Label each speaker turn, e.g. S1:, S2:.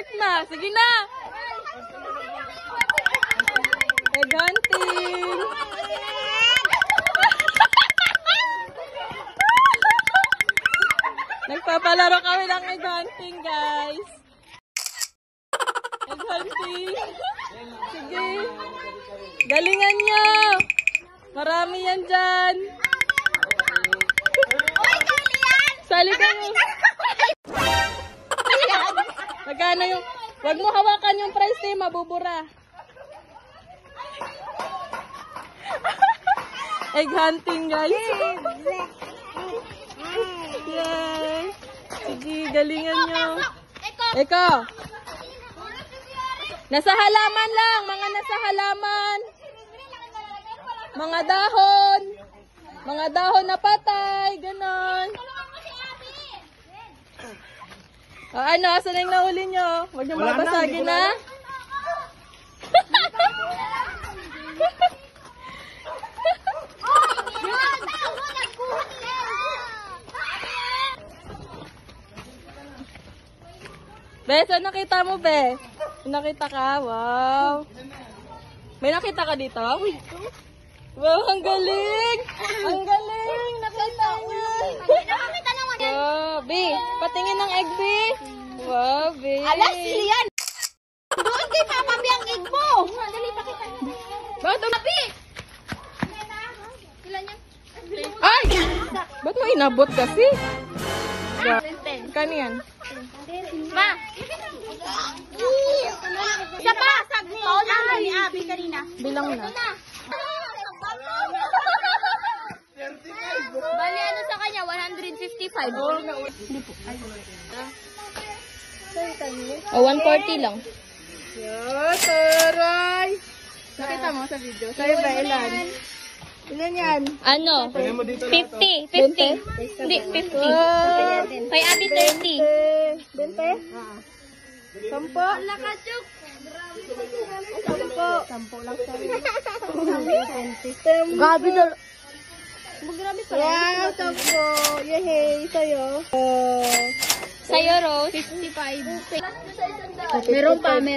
S1: Start na. Sige na. Egg hunting. Nagpapalaro kami ng egg hunting, guys. Egg hunting. Sige. Galingan nyo. Marami yan dyan. Sali ka mo. Magkano yung... Huwag mo hawakan yung price eh, mabubura. Egg hunting, guys. Yay. Sige, galingan nyo. Eko. Nasa halaman lang. Mga nasa halaman. Mga dahon. Mga dahon na patay. Ganon. O ano, asan na yung nahuli nyo? Huwag nyo mabasagin na. Be, saan nakita mo, Be? Nakita ka? Wow. May nakita ka dito? Wow, ang galing! Ang galing! Nakita niya! Wow, B, patingin ng egg, B. Wow, B.
S2: Alas, yan! Doon kay Mama B ang egg mo! Dali, pakita niyo.
S1: Bakit ang...
S2: Abi! Ilan yan?
S1: Ay! Ba't mo inabot kasi? Kano yan?
S2: Ma! Isa pa! Paula ni Abi kanina.
S1: Bilang na.
S2: Bali ano sa kanya? 155.
S1: Oh, 140 lang. Yo, taray! Nakita mo sa video? Sa'yo ba, ilan? Ilan yan?
S2: Ano? 50. 50. Hindi, 50. Kay Abi 30.
S1: 20? Sampo?
S2: Nakachuk.
S1: Sampo lang sa'yo.
S2: Gabi na.
S1: Wow, sampo! Yehey! Sa'yo?
S2: Sa'yo, Rose. 55. Meron pa ano.